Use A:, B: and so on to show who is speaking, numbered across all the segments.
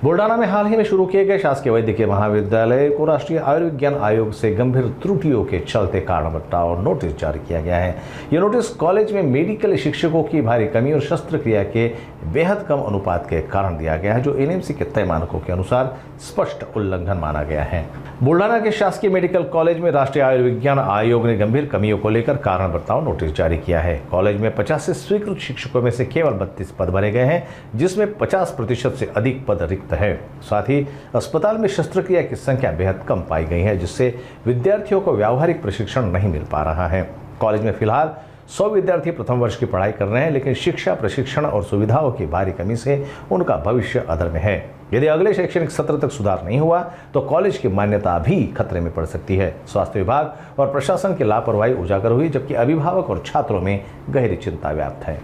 A: बुल्डाना में हाल ही में शुरू किए गए शासकीय वैद्यकीय महाविद्यालय को राष्ट्रीय आयुर्विज्ञान आयोग से गंभीर त्रुटियों के चलते कारण बताओ नोटिस जारी किया गया है। यह नोटिस कॉलेज में मेडिकल शिक्षकों की भारी कमी और शस्त्रक्रिया के बेहद कम अनुपात के कारण दिया गया है, जो एनएमसी के तय मानकों के अनुसार स्पष्ट उल्लंघन माना गया है। बुल्डाना के शासकीय मेडिकल कॉलेज में राष्ट्रीय आयुर्विज्ञान आयोग ने गंभीर कमियों को लेकर कारण बताओ नोटिस जारी किया है। कॉलेज में 50 से स्वीकृत शिक्षकों में से केवल 32 पद भरे गए हैं, जिसमें 50% से अधिक पद रिक्त है। साथ ही अस्पताल में शस्त्रक्रिया की संख्या बेहद कम पाई गई है, जिससे विद्यार्थियों को व्यावहारिक प्रशिक्षण नहीं मिल पा रहा है। कॉलेज में फिलहाल 100 विद्यार्थी प्रथम वर्ष की पढ़ाई कर रहे हैं, लेकिन शिक्षा, प्रशिक्षण और सुविधाओं की भारी कमी से उनका भविष्य अधर में है। यदि अगले शैक्षणिक सत्र तक सुधार नहीं हुआ तो कॉलेज की मान्यता भी खतरे में पड़ सकती है। स्वास्थ्य विभाग और प्रशासन की लापरवाही उजागर हुई, जबकि अभिभावक और छात्रों में गहरी चिंता व्याप्त है।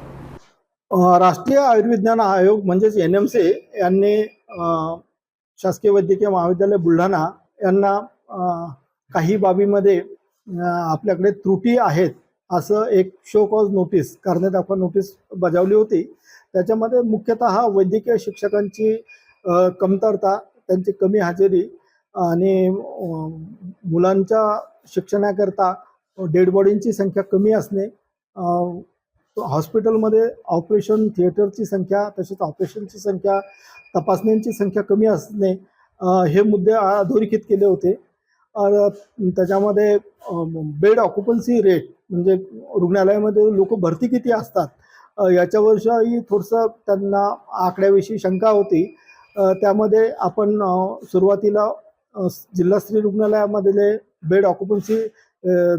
B: राष्ट्रीय आयुर्विज्ञान आयोग म्हणजेच एनएमसी यांनी शासकीय वैद्यकीय महाविद्यालय बुलढाणा यांना काही बाबीमध्ये आपल्याकडे त्रुटी आहेत असं एक शो कॉज नोटीस कारणे नोटीस बजावली होती। त्याच्यामध्ये मुख्यतः वैद्यकीय शिक्षकांची कमतरता, त्यांची कमी हजेरी आणि मुलांच्या शिक्षणाकरता डेड बॉडींची संख्या कमी असणे, हॉस्पिटलमध्ये ऑपरेशन थिएटरची संख्या, तसेच ऑपरेशनची संख्या, तपासण्यांची संख्या कमी असणे, हे मुद्दे अधोरेखित केले होते। त्याच्यामध्ये बेड ऑक्युपन्सी रेट म्हणजे रुग्णालयामध्ये लोक भरती किती असतात याच्यावरही थोडंसं त्यांना आकड्याविषयी शंका होती। त्यामध्ये आपण सुरुवातीला जिल्हास्तरीय रुग्णालयामधले बेड ऑक्युपन्सी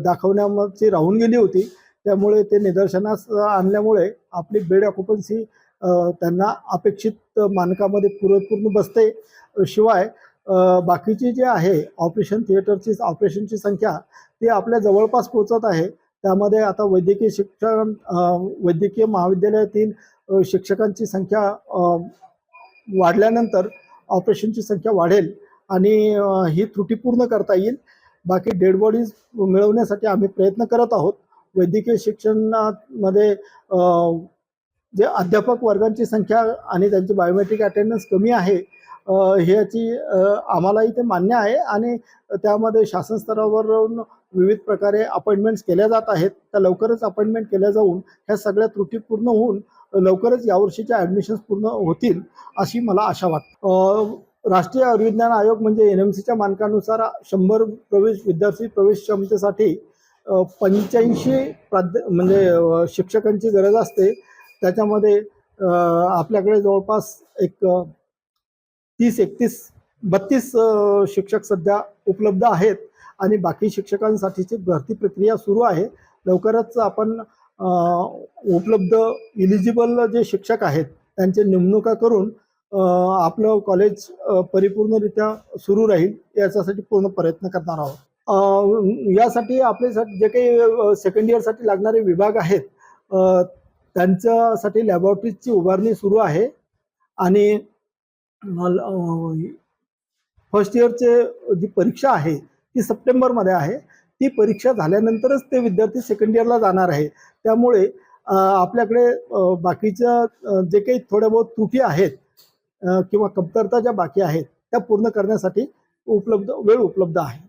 B: दाखवण्याची राहून गेली होती, त्यामुळे ते निदर्शनास आणल्यामुळे आपली बेड ऑक्युपन्सी त्यांना अपेक्षित मानकामध्ये पूर्ण बसते। शिवाय बाकीची जे आहे ऑपरेशनची संख्या ती आपल्या जवळपास पोहोचत आहे। त्यामध्ये आता वैद्यकीय महाविद्यालयातील शिक्षकांची संख्या वाढल्यानंतर ऑपरेशनची संख्या वाढेल आणि ही त्रुटी पूर्ण करता येईल। बाकी डेड बॉडीज मिळवण्यासाठी आम्ही प्रयत्न करत आहोत। वैद्यकीय शिक्षणामध्ये जे अध्यापक वर्गांची संख्या आणि त्यांची बायोमेट्रिक अटेंडन्स कमी आहे, ह्याची आम्हालाही ते मान्य आहे आणि त्यामध्ये शासन स्तरावरून विविध प्रकारे अपॉइंटमेंट्स केल्या जात आहेत। त्या लवकरच अपॉइंटमेंट केल्या जाऊन ह्या सगळ्या त्रुटी पूर्ण होऊन लवकरच यावर्षीच्या ॲडमिशन्स पूर्ण होतील अशी मला आशा वाटते। राष्ट्रीय आयुर्विज्ञान आयोग म्हणजे एनएमसीच्या मानकानुसार 100 विद्यार्थी प्रवेश क्षमतेसाठी 85 म्हणजे शिक्षकांची गरज असते। त्याच्यामध्ये आपल्याकडे जवळपास एक 30-32 शिक्षक सध्या उपलब्ध आहेत आणि बाकी शिक्षकांसाठीची भरती प्रक्रिया सुरू आहे। लवकरच आपण उपलब्ध इलिजिबल जे शिक्षक आहेत त्यांचे नेमणुका करून आपलं कॉलेज परिपूर्णरित्या सुरू राहील याच्यासाठी पूर्ण प्रयत्न करणार आहोत। यासाठी आपले जे काही सेकंड इयरसाठी लागणारे विभाग आहेत त्यांच्यासाठी लॅबोरेटरीची उभारणी सुरू आहे आणि फर्स्ट इयरचे जी परीक्षा आहे ती सप्टेंबरमध्ये आहे। ती परीक्षा झाल्यानंतरच ते विद्यार्थी सेकंड इयरला जाणार आहे। त्यामुळे आपल्याकडे बाकीच्या जे काही थोड्या बहुत त्रुटी आहेत किंवा कमतरता ज्या बाकी आहेत त्या पूर्ण करण्यासाठी वेळ उपलब्ध आहे।